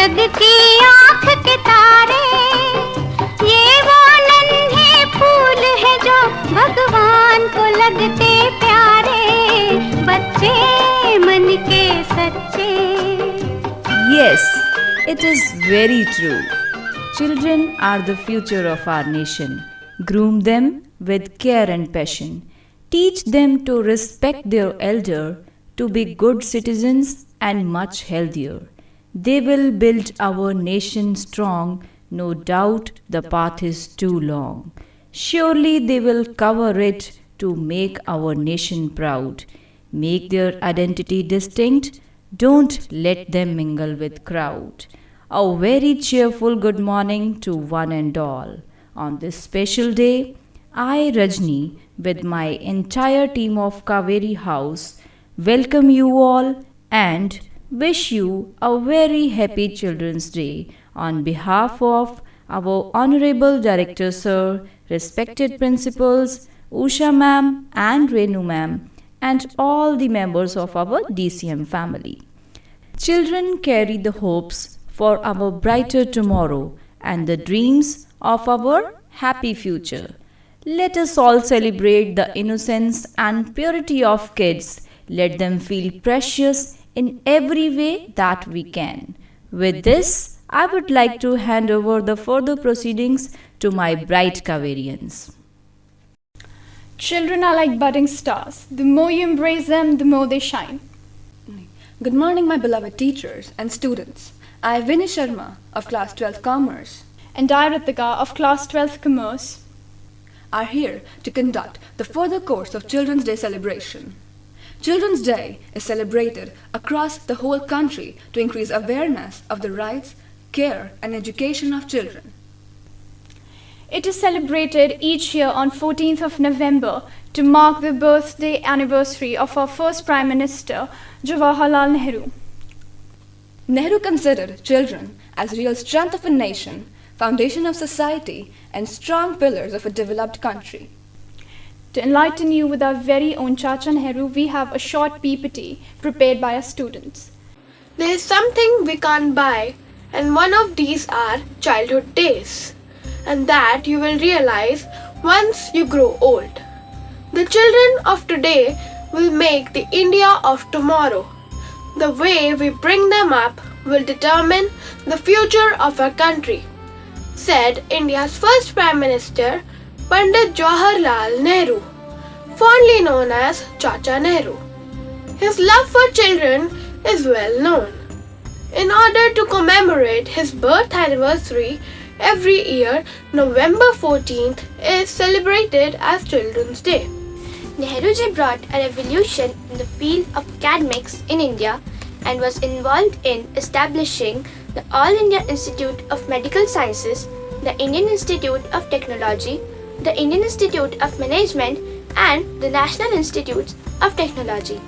जग की आंख के तारे, ये वो नन्हे फूल है जो भगवान को लगते प्यारे, बच्चे मन के सच्चे। Yes, it is very true. Children are the future of our nation. Groom them with care and passion. Teach them to respect their elder, to be good citizens and much healthier. They will build our nation strong. No doubt the path is too long. Surely they will cover it to make our nation proud. Make their identity distinct. Don't let them mingle with crowd. A very cheerful good morning to one and all. On this special day, I, Rajni, with my entire team of Kaveri House, welcome you all and wish you a very happy Children's Day on behalf of our Honorable Director Sir, respected principals, Usha ma'am and Renu ma'am, and all the members of our DCM family. Children carry the hopes for our brighter tomorrow and the dreams of our happy future. Let us all celebrate the innocence and purity of kids. Let them feel precious in every way that we can. With this, I would like to hand over the further proceedings to my bright Kaverians. Children are like budding stars. The more you embrace them, the more they shine. Good morning, my beloved teachers and students. I, Vinay Sharma of Class 12th Commerce, And I, Ritika of Class 12th Commerce, are here to conduct the further course of Children's Day celebration. Children's Day is celebrated across the whole country to increase awareness of the rights, care, and education of children. it is celebrated each year on 14th of November to mark the birthday anniversary of our first Prime Minister, Jawaharlal Nehru. Nehru considered children as real strength of a nation, foundation of society, and strong pillars of a developed country. To enlighten you with our very own Chacha Nehru, we have a short PPT prepared by our students. There is something we can't buy, and one of these are childhood days, and that you will realize once you grow old. The children of today will make the India of tomorrow. The way we bring them up will determine the future of our country, said India's first Prime Minister, Pandit Jawaharlal Nehru, fondly known as Chacha Nehru. His love for children is well known. In order to commemorate his birth anniversary, every year November 14th is celebrated as Children's Day. Nehruji brought a revolution in the field of academics in India and was involved in establishing the All India Institute of Medical Sciences, the Indian Institute of Technology, the Indian Institute of Management, and the National Institutes of Technology.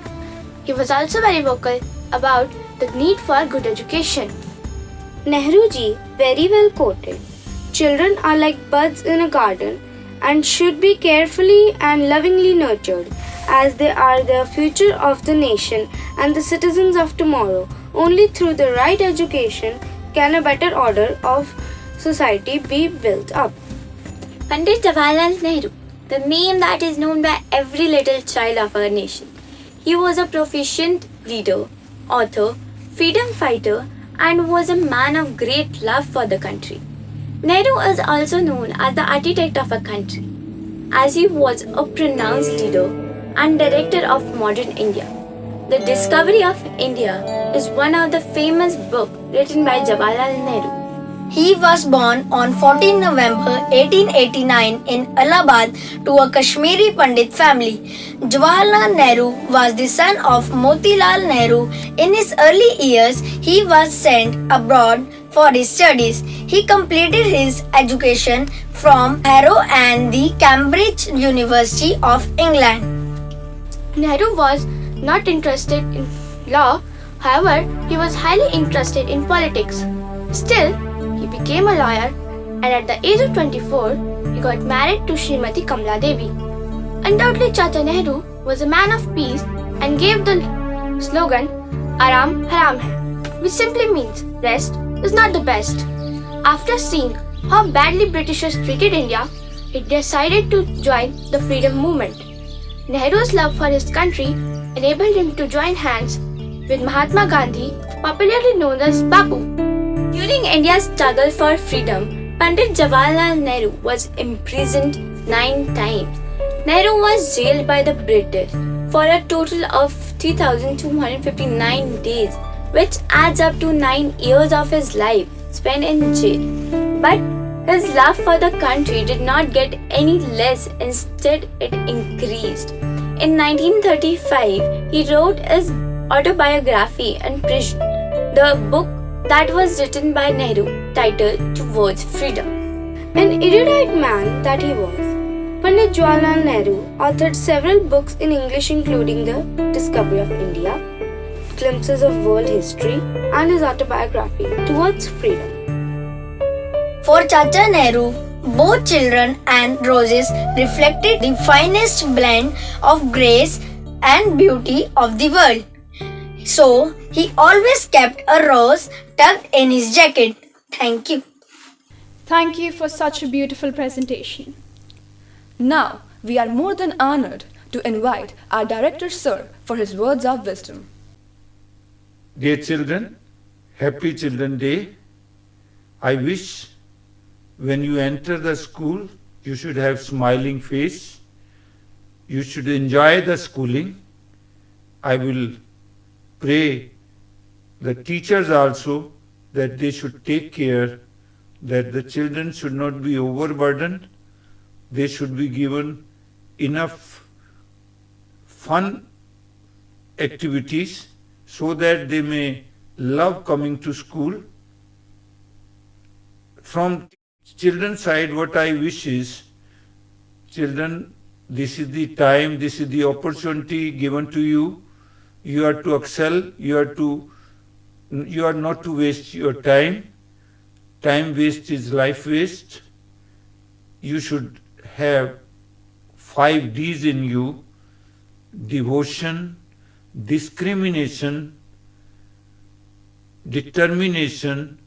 He was also very vocal about the need for good education. Nehruji very well quoted, "Children are like buds in a garden and should be carefully and lovingly nurtured, as they are the future of the nation and the citizens of tomorrow. Only through the right education can a better order of society be built up." Pandit Jawaharlal Nehru, the name that is known by every little child of our nation. He was a proficient leader, author, freedom fighter, and was a man of great love for the country. Nehru is also known as the architect of a country, as he was a pronounced leader and director of modern India. The Discovery of India is one of the famous books written by Jawaharlal Nehru. He was born on 14 November 1889 in Allahabad to a Kashmiri Pandit family. Jawaharlal Nehru was the son of Motilal Nehru. In his early years, he was sent abroad for his studies. He completed his education from Harrow and the Cambridge University of England. Nehru was not interested in law, however, he was highly interested in politics. Still, he became a lawyer, and at the age of 24, he got married to Srimati Kamala Devi. Undoubtedly, Chacha Nehru was a man of peace and gave the slogan "Aram Haram Hai," which simply means rest is not the best. After seeing how badly Britishers treated India, he decided to join the freedom movement. Nehru's love for his country enabled him to join hands with Mahatma Gandhi, popularly known as Bapu. During India's struggle for freedom, Pandit Jawaharlal Nehru was imprisoned 9 times. Nehru was jailed by the British for a total of 3,259 days, which adds up to 9 years of his life spent in jail. But his love for the country did not get any less, instead it increased. In 1935, he wrote his autobiography in prison, the book that was written by Nehru, titled Towards Freedom. An erudite man that he was, Pandit Jawaharlal Nehru authored several books in English, including The Discovery of India, Glimpses of World History, and his autobiography, Towards Freedom. For Chacha Nehru, both children and roses reflected the finest blend of grace and beauty of the world. So, he always kept a rose tucked in his jacket. Thank you. Thank you for such a beautiful presentation. Now, we are more than honored to invite our director, sir, for his words of wisdom. Dear children, happy Children's Day. I wish when you enter the school, you should have smiling face. You should enjoy the schooling. I will pray the teachers also that they should take care that the children should not be overburdened. They should be given enough fun activities so that they may love coming to school. From children's side, what I wish is, children, this is the time, this is the opportunity given to you. You are to excel, you are not to waste your time. Time waste is life waste. You should have 5 D's in you: devotion, discrimination, determination,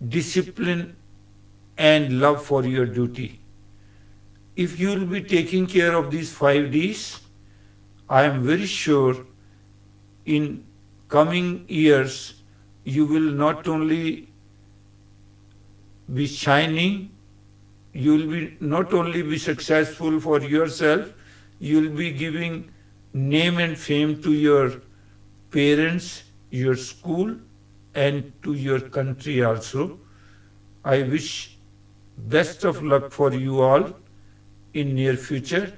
discipline, and love for your duty. If you will be taking care of these 5 D's, I am very sure in coming years you will not only be shining, you will be not only be successful for yourself, you will be giving name and fame to your parents, your school, and to your country also. I wish best of luck for you all in near future.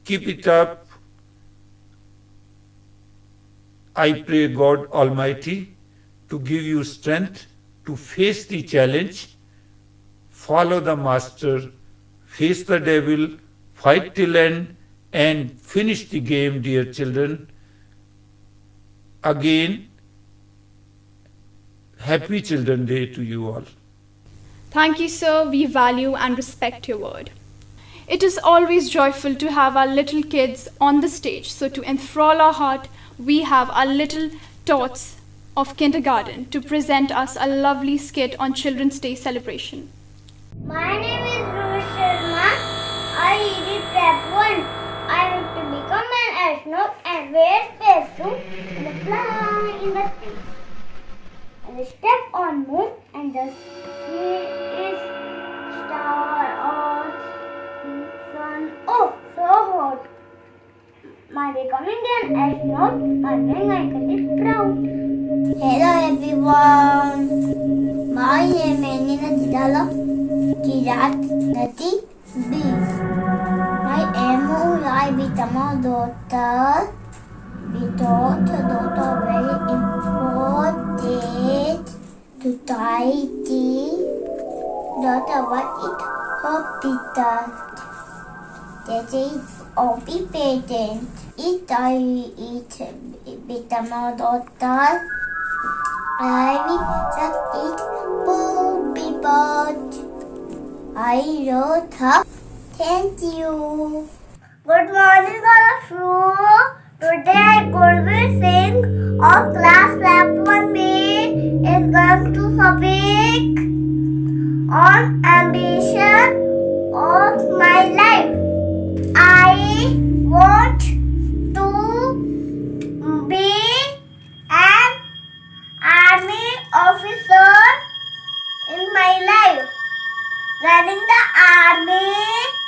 Keep it up. I pray God Almighty to give you strength to face the challenge, follow the master, face the devil, fight till end, and finish the game, dear children. Again, happy Children's Day to you all. Thank you, sir. We value and respect your word. It is always joyful to have our little kids on the stage. So to enthrall our heart, we have our little tots of kindergarten to present us a lovely skit on Children's Day celebration. My name is Rohit Sharma. I read Prep 1. I want to become an astronaut and wear spacesuit and fly in the space. And step on moon and the space, star, earth, sun. Oh, so hot. My becoming an astronaut, I think I can be proud. Hello everyone. My name is Nina Didala. Kirat Nati B. My aim I become a daughter. We taught the daughter very important to tidy. Daughter what it hospital. That is OP patent. It I become a daughter. I will eat poopy pot. I wrote her. Thank you. Good morning, all of you. Today I'm going to sing of class rap 1B is going to speak on ambition of my life. I want to be an army officer in my life. Running the army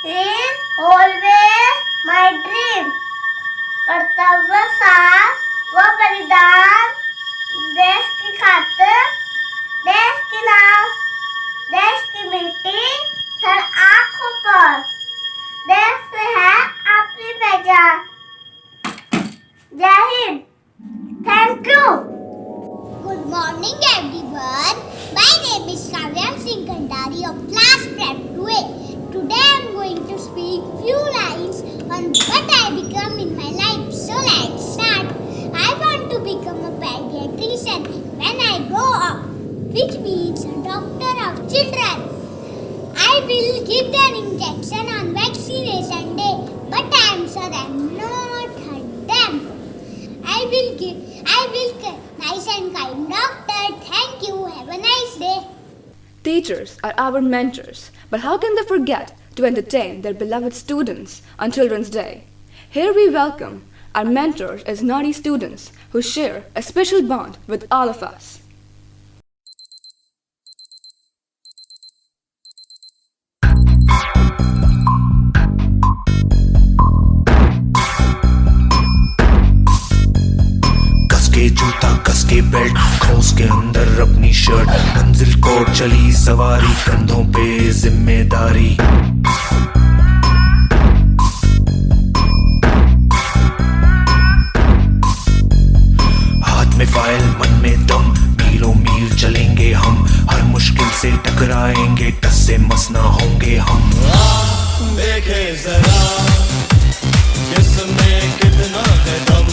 is always my dream. कर्तव्य साथ व बलिदान देश की खातिर, देश की नाम, देश की मिट्टी सर आँखों पर, देश से है अपनी पहचान। जय Hind. Thank you. Good morning everyone. My name is Kavya Singh Kandari of class prep 2A. Today I am going to speak few lines on what I become in my life. So let's start. I want to become a pediatrician when I grow up, which means a doctor of children. I will give them injection on vaccination day, but I am sure I am not hurt them. I will nice and kind doctor. Thank you. Have a nice day. Teachers are our mentors, but how can they forget to entertain their beloved students on Children's Day? Here we welcome our mentors as naughty students who share a special bond with all of us. कसके जूता कसके belt खोस के अंदर अपनी shirt मंजिल को चली सवारी कंधों पे जिम्मेदारी हाथ में फाइल मन में दम मीलों मील चलेंगे हम हर मुश्किल से टकराएंगे टस से मस ना होंगे हम देखे जरा किसमें कितना है दम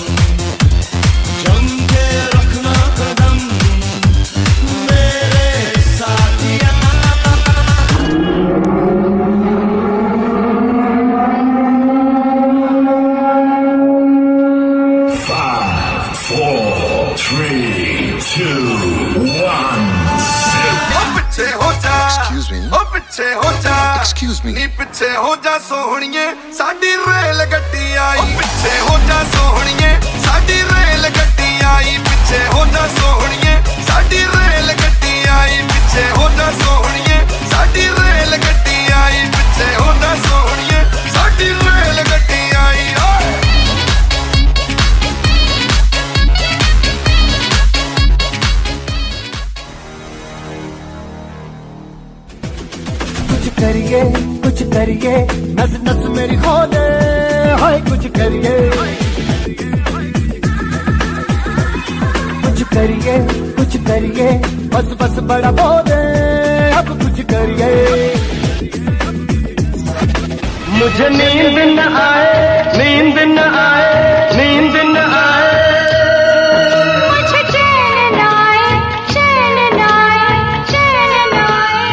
जम के रखना कदम मेरे साथिया 5, 4, 3, 2, 1 पीछे हो जा Excuse me. ओ पीछे हो जा Excuse me. नी पीछे हो जा सोहणिए साडी रेल गड्डी आई पीछे हो जा सोहणिए साडी रेल गड्डी आई पीछे हो जा सोहणिए साडी रेल गड्डी आई पीछे हो जा सोहणिए साडी रेल गड्डी आई पीछे हो जा सोहणिए साडी रेल गड्डी आई कुछ करिए नस नस मेरी खो दे हाय कुछ करिए बस बस बड़ा बो दे अब कुछ करिए मुझे नींद न आए नींद न आए नींद न आए मुझे चैन न आए चैन न आए चैन न आए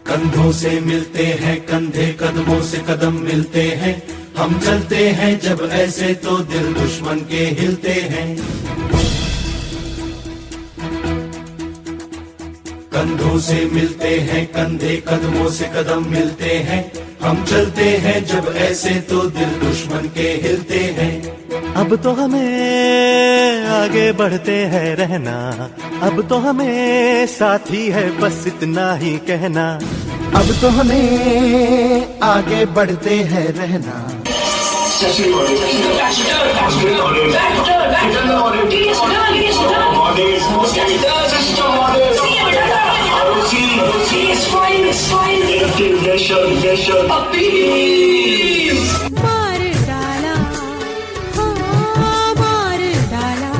कंधों से मिलते हैं कंधे कदमों से कदम मिलते हैं हम चलते हैं जब ऐसे तो दिल दुश्मन के हिलते हैं कंधों से मिलते हैं कंधे कदमों से कदम मिलते हैं हम चलते हैं जब ऐसे तो दिल दुश्मन के हिलते हैं। अब तो हमें आगे बढ़ते हैं रहना, अब तो हमें साथी है बस इतना ही कहना। अब तो हमें आगे बढ़ते हैं रहना। मार डाला, हाँ मार डाला।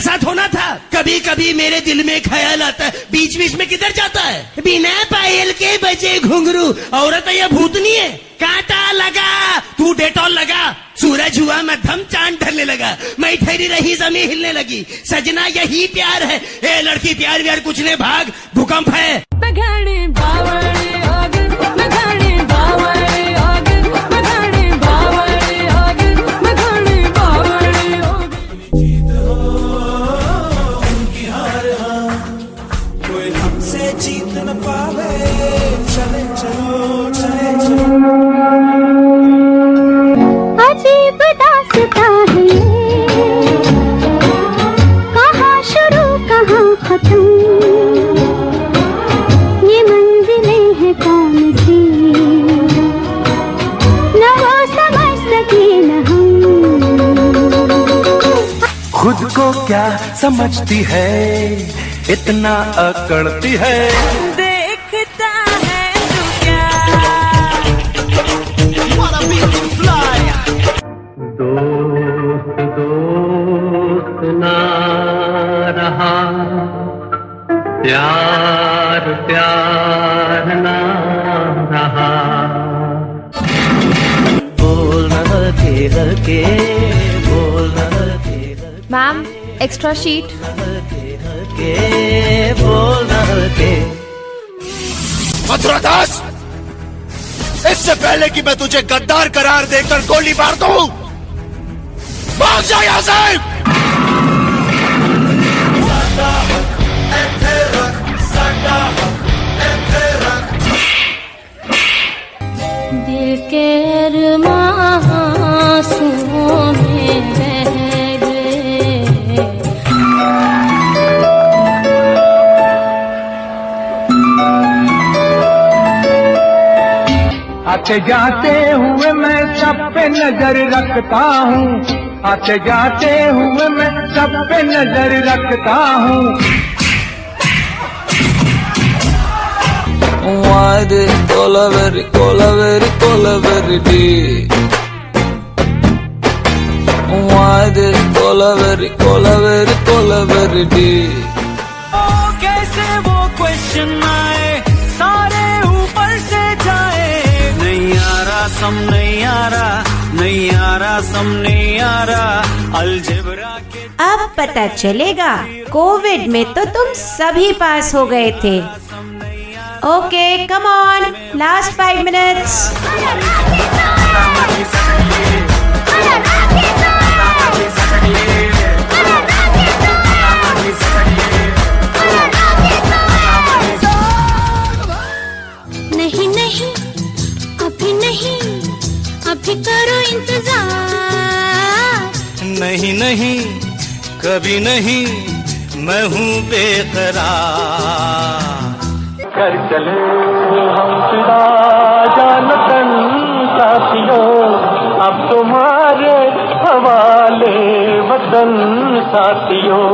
साथ होना था। कभी कभी मेरे दिल में ख्याल आता है, बीच बीच में किधर जाता है? बिना पायल के बजे घुंघरू, औरत है या भूतनी है? कांटा लगा, तू डेटॉल लगा, सूरज हुआ मध्यम, चांद ढलने लगा, मैं ठहरी रही जमीन हिलने लगी। सजना यही प्यार है, ए लड़की प्यार व्यार कुछ ने भाग, भूकंप है। बगाड़े बावड़े आगे, बगाड़े बावड़े आगे, बगाड़े बावड़े आगे, बगाड़े बावड़े आगे। उनकी हार कोई हमसे जीत न पावे। चले चलो चले चलो। अजीब दास्तां है ये, कहाँ शुरू कहाँ खत्म, ये मंजिलें हैं कौन सी, न वो समझ सके न हम। खुद को क्या समझती है, इतना अकड़ती है। देखता है तू क्या, दोस्त दोस्त ना रहा, प्यार प्यार ना रहा। बोलना के हके, बोलना के मैम, एक्स्ट्रा शीट। के बोलना के। मथुरा दास, इससे पहले कि मैं तुझे गद्दार करार देकर गोली मार दूं, भाग जा यहाँ से। दिल के अरमां आंसुओं में बह गए। आते जाते हुए मैं सब पे नजर रखता हूँ, आते जाते हुए मैं सब पे नजर रखता हूँ। Why this colaveri, colaveri, colaveri deep? Why this colaveri, colaveri, colaveri deep? कैसे वो क्वेश्चन आए, सारे ऊपर से जाए। नहीं आ रहा सम, नहीं आ रहा, नहीं आ रहा सम, नहीं आ रहा अलजेब्रा के। अब पता चलेगा, कोविड में तो तुम सभी पास हो गए थे। Okay, come on, last 5 minutes. नहीं नहीं, अभी नहीं, अभी करो इंतजार। नहीं नहीं, कभी नहीं, मैं हूँ बेकरार। कर चले हम फिदा जानतन साथियों, अब तुम्हारे हवाले वतन साथियों।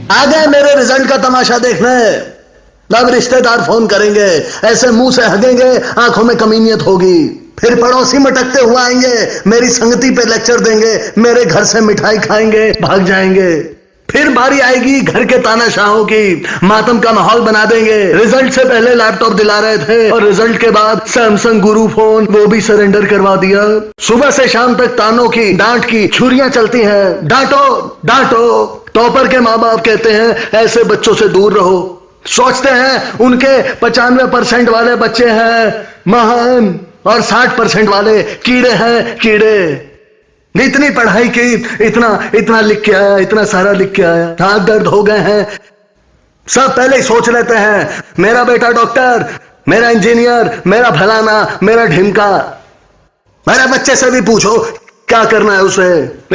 आ गए मेरे रिजल्ट का तमाशा देखने। अब रिश्तेदार फोन करेंगे, ऐसे मुंह से हगेंगे, आंखों में कमीनियत होगी। फिर पड़ोसी मटकते हुए आएंगे, मेरी संगति पे लेक्चर देंगे, मेरे घर से मिठाई खाएंगे, भाग जाएंगे। फिर बारी आएगी घर के तानाशाहों की, मातम का माहौल बना देंगे। रिजल्ट से पहले लैपटॉप दिला रहे थे और रिजल्ट के बाद सैमसंग गुरु फोन वो भी सरेंडर करवा दिया। सुबह से शाम तक तानों की, डांट की छुरियां चलती हैं। डांटो डांटो। टॉपर के माँ बाप कहते हैं ऐसे बच्चों से दूर रहो। सोचते हैं उनके 95% वाले बच्चे हैं महान और 60% वाले कीड़े हैं कीड़े। इतनी पढ़ाई की, इतना लिख के आया, इतना सारा लिख के आया, हाथ दर्द हो गए हैं। सब पहले ही सोच लेते हैं मेरा बेटा डॉक्टर, मेरा इंजीनियर, मेरा फलाना, मेरा ढिमका। मेरे बच्चे से भी पूछो क्या करना है उसे।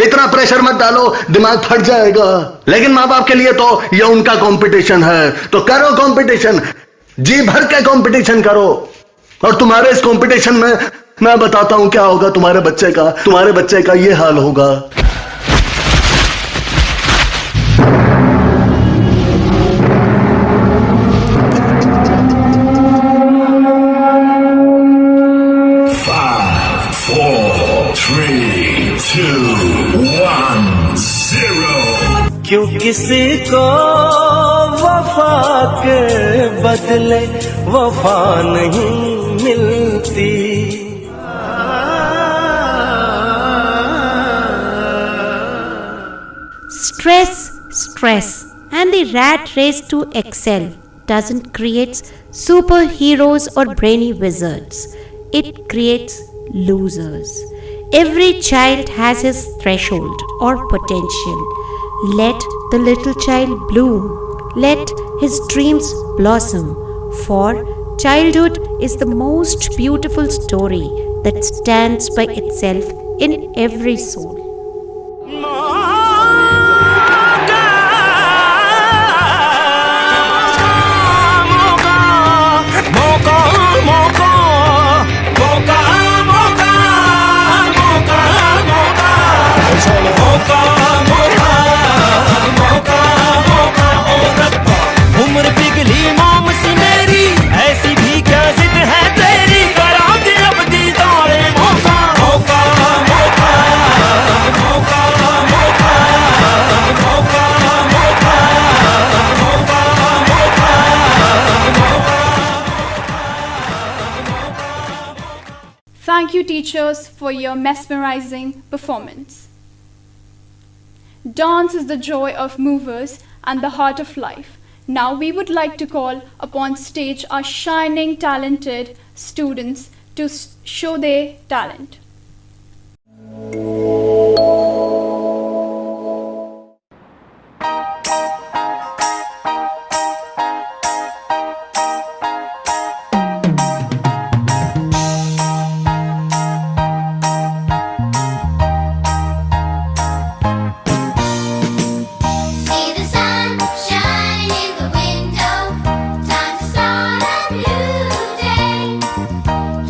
इतना प्रेशर मत डालो, दिमाग फट जाएगा। लेकिन माँ बाप के लिए तो ये उनका कंपटीशन है, तो करो कंपटीशन, जी भर के कंपटीशन करो। और तुम्हारे इस कंपटीशन में मैं बताता हूं क्या होगा तुम्हारे बच्चे का ये हाल होगा। क्यों किसी को वफा के बदले वफा नहीं मिलती। Stress and the rat race to excel doesn't create superheroes or brainy wizards. It creates losers. Every child has his threshold or potential. Let the little child bloom. Let his dreams blossom. For childhood is the most beautiful story that stands by itself in every soul. Thank you, teachers, for your mesmerizing performance. Dance is the joy of movers and the heart of life. Now we would like to call upon stage our shining, talented students to show their talent.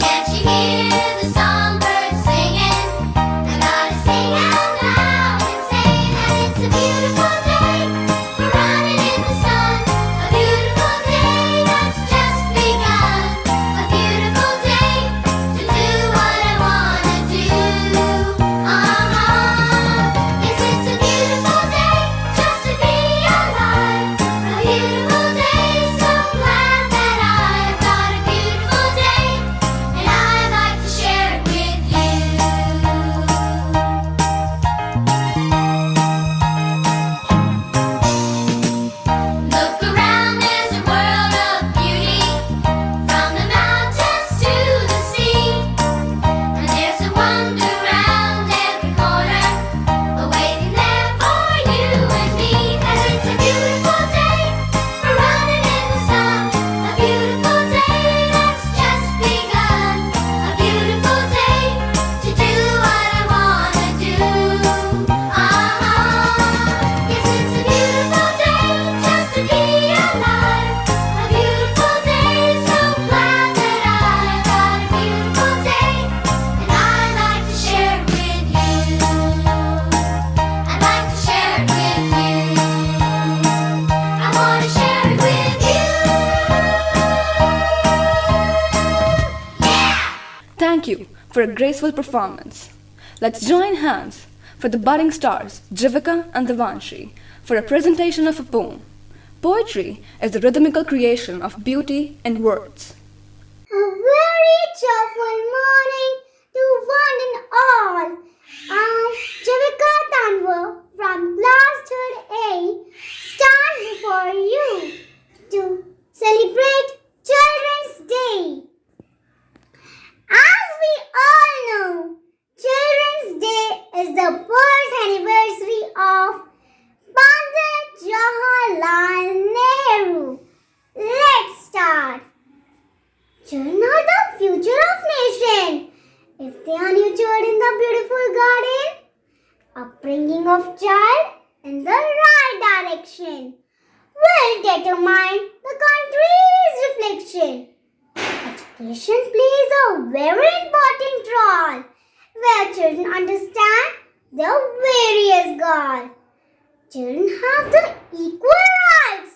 Can't you hear the songbirds singing? you for a graceful performance. Let's join hands for the budding stars, Jivika and Devanshi, for a presentation of a poem. Poetry is the rhythmical creation of beauty in words. A very cheerful morning to one and all. I, Jivika Tanwar from class 3rd A, stand before you to celebrate Children's Day. As we all know, Children's Day is the birth anniversary of Pandit Jawaharlal Nehru. Let's start. Children are the future of nation. If they are nurtured in the beautiful garden, upbringing of child in the right direction will determine the country's reflection. Education plays a very important role where children understand their various goals. Children have the equal rights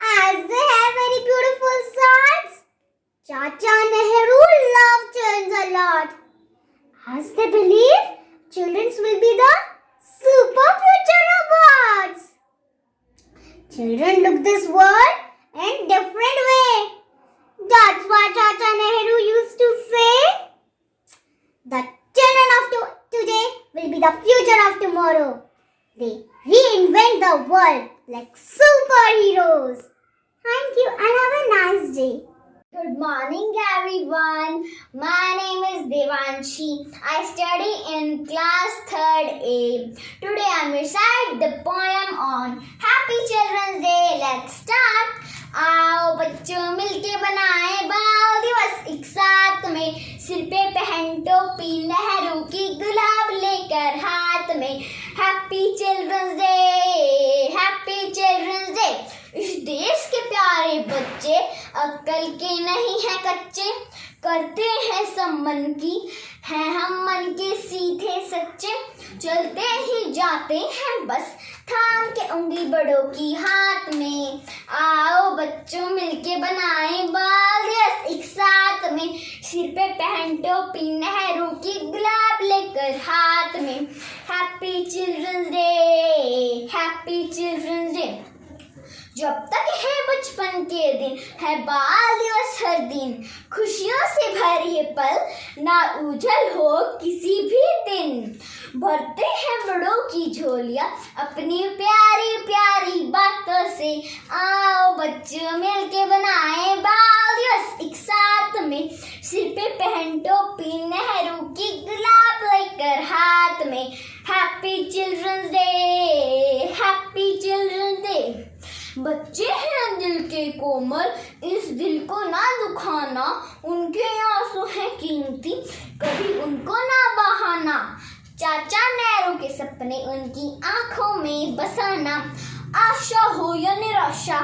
as they have very beautiful sides. Chacha Nehru loved children a lot as they believe children will be the super future robots. Children look this world in different way. That's why Chacha Nehru used to say that children of today will be the future of tomorrow. They reinvent the world like superheroes. Thank you and have a nice day. Good morning everyone. My name is Devanshi. I study in class 3rd A. Today I am recite the poem on Happy Children's Day. Let's start. आओ बच्चों मिलके बनाएं बाल दिवस एक साथ में, सिर पे पहन टोपी नेहरू की गुलाब लेकर हाथ में. Happy children's day, happy children's day. इस देश के प्यारे बच्चे अक्ल के नहीं हैं कच्चे, करते हैं सब मन की, हैं हम मन के सीधे सच्चे. चलते ही जाते हैं बस थाम के उंगली बड़ों की हाथ में. आओ बच्चों मिलके बनाएं बाल दिवस एक साथ में, सिर पे पहन टोपी नेहरू की गुलाब लेकर हाथ में. Happy children's day, happy children's day. जब तक है बचपन के दिन है बाल दिवस हर दिन, खुशियों से भरे ये पल ना उजल हो किसी भी दिन. भरते हैं बड़ों की झोलियाँ अपनी प्यारी प्यारी बातों से. आओ बच्चों मिलके बनाएं बाल दिवस एक साथ में, सिर पे पहन टोपी नेहरू की गुलाब लेकर हाथ में. Happy children's day, happy children's day. बच्चे हैं दिल के कोमल, इस दिल को ना दुखाना, उनके आंसू हैं कीमती, कभी उनको ना बहाना. चाचा नेहरू के सपने उनकी आंखों में बसाना. आशा हो या निराशा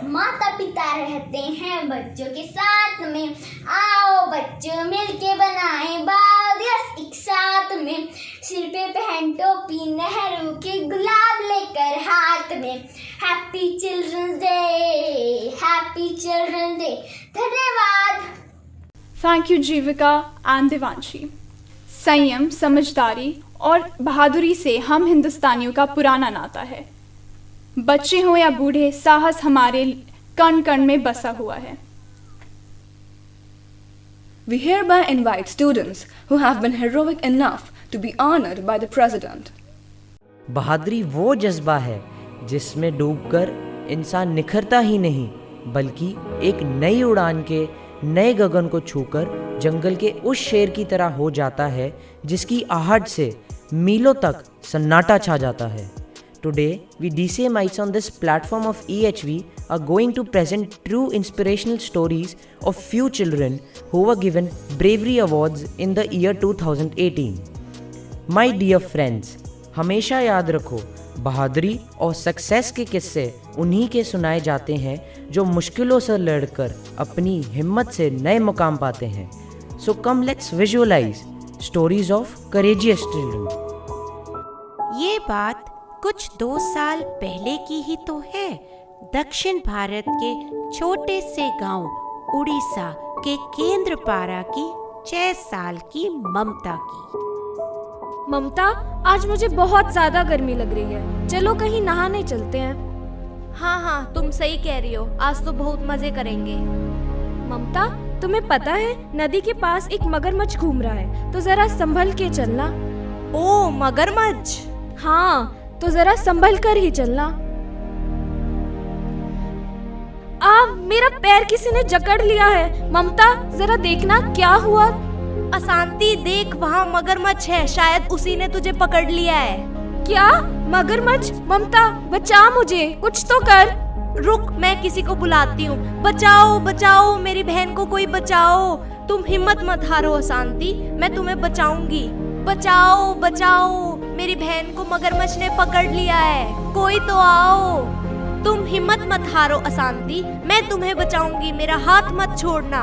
माता पिता रहते हैं बच्चों के साथ में. आओ बच्चों मिलके बनाएं बाल दिवस एक साथ में, सिर पे पहन टोपी नेहरू की गुलाब लेकर हाथ में. Happy children's day, happy children's day. धन्यवाद. Thank you Jeevika and Devanshi. संयम, समझदारी और बहादुरी से हम हिंदुस्तानियों का पुराना नाता है. बच्चे हों या बूढ़े, साहस हमारे कण कण में बसा हुआ है. We hereby invite students who have been heroic enough to be honored by the President. बहादुरी वो जज्बा है जिसमें डूबकर इंसान निखरता ही नहीं, बल्कि एक नई उड़ान के नए गगन को छूकर जंगल के उस शेर की तरह हो जाता है जिसकी आहट से मीलों तक सन्नाटा छा जाता है. Today, we DCMites on this platform of EHV are going to present true inspirational stories of few children who were given bravery awards in the year 2018. My dear friends, हमेशा याद रखो, बहादुरी और सक्सेस के किस्से उन्हीं के सुनाए जाते हैं जो मुश्किलों से लड़कर अपनी हिम्मत से नए मुकाम पाते हैं. So come let's visualize stories of courageous children. ये बात कुछ 2 साल पहले की ही तो है. दक्षिण भारत के छोटे से गांव उड़ीसा के केंद्रपाड़ा की 6 साल की ममता की। ममता, आज मुझे बहुत ज्यादा गर्मी लग रही है, चलो कहीं नहाने चलते हैं। हाँ, तुम सही कह रही हो, आज तो बहुत मजे करेंगे। ममता, तुम्हें पता है नदी के पास एक मगरमच्छ घूम रहा है, तो जरा संभल के चलना। ओ, मगरमच्छ? हाँ, तो जरा संभल कर ही चलना। मेरा पैर किसी ने जकड़ लिया है। ममता, जरा देखना क्या हुआ। अशांति, देख वहाँ मगरमच्छ है, शायद उसी ने तुझे पकड़ लिया है। क्या? मगरमच्छ? ममता, बचा मुझे, कुछ तो कर। रुक, मैं किसी को बुलाती हूँ। बचाओ बचाओ, मेरी बहन को कोई बचाओ। तुम हिम्मत मत हारो अशांति, मैं तुम्हें बचाऊंगी। बचाओ बचाओ, मेरी बहन को मगरमच्छ ने पकड़ लिया है, कोई तो आओ। तुम हिम्मत मत हारो अशांति, मैं तुम्हें बचाऊंगी, मेरा हाथ मत छोड़ना।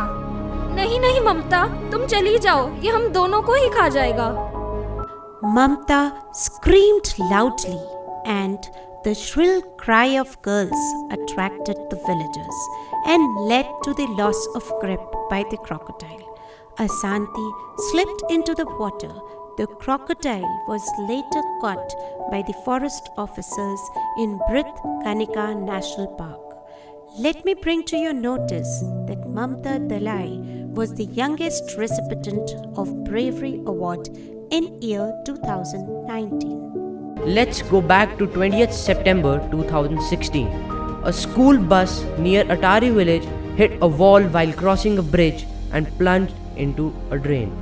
नहीं नहीं ममता, तुम चली जाओ, ये हम दोनों को ही खा जाएगा। Mamta screamed loudly, and the shrill cry of girls attracted the villagers and led to the loss of grip by the crocodile. Asanti slipped into the water. The crocodile was later caught by the forest officers in Brith Kanika National Park. Let me bring to your notice that Mamta Dalai was the youngest recipient of Bravery Award in year 2019. Let's go back to 20th September 2016. A school bus near Atari village hit a wall while crossing a bridge and plunged into a drain,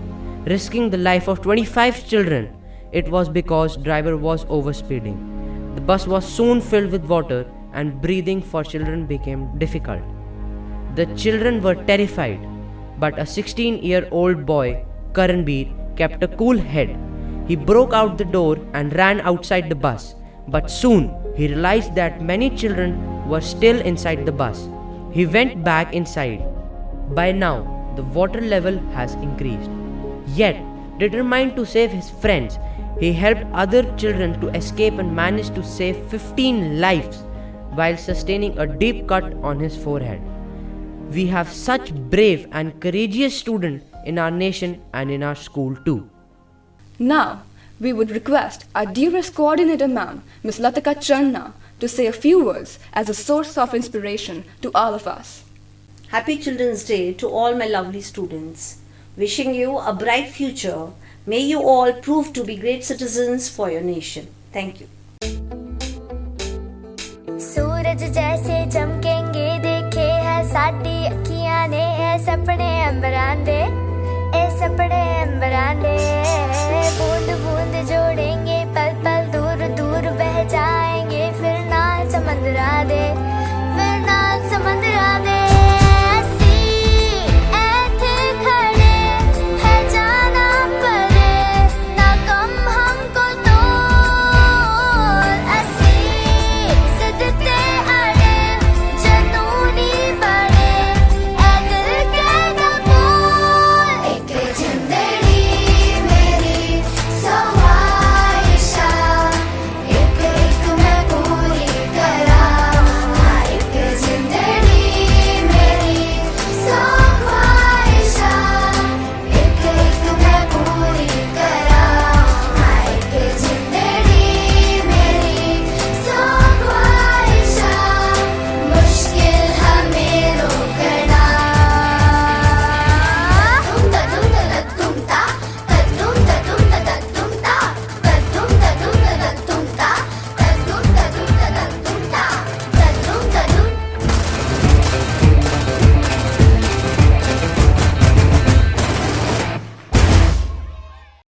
risking the life of 25 children. It was because driver was overspeeding. The bus was soon filled with water and breathing for children became difficult. The children were terrified, but a 16-year-old boy, Karanbir, kept a cool head. He broke out the door and ran outside the bus, but soon he realized that many children were still inside the bus. He went back inside. By now, the water level has increased. Yet, determined to save his friends, he helped other children to escape and managed to save 15 lives while sustaining a deep cut on his forehead. We have such brave and courageous students in our nation and in our school too. Now, we would request our dearest coordinator ma'am, Ms. Latika Channa, to say a few words as a source of inspiration to all of us. Happy Children's Day to all my lovely students. Wishing you a bright future. May you all prove to be great citizens for your nation. Thank you. सूरज जैसे चमकेंगे देखे है साडी अखियां ने ए सपने अंबरां दे बूंद बूंद जोड़ेंगे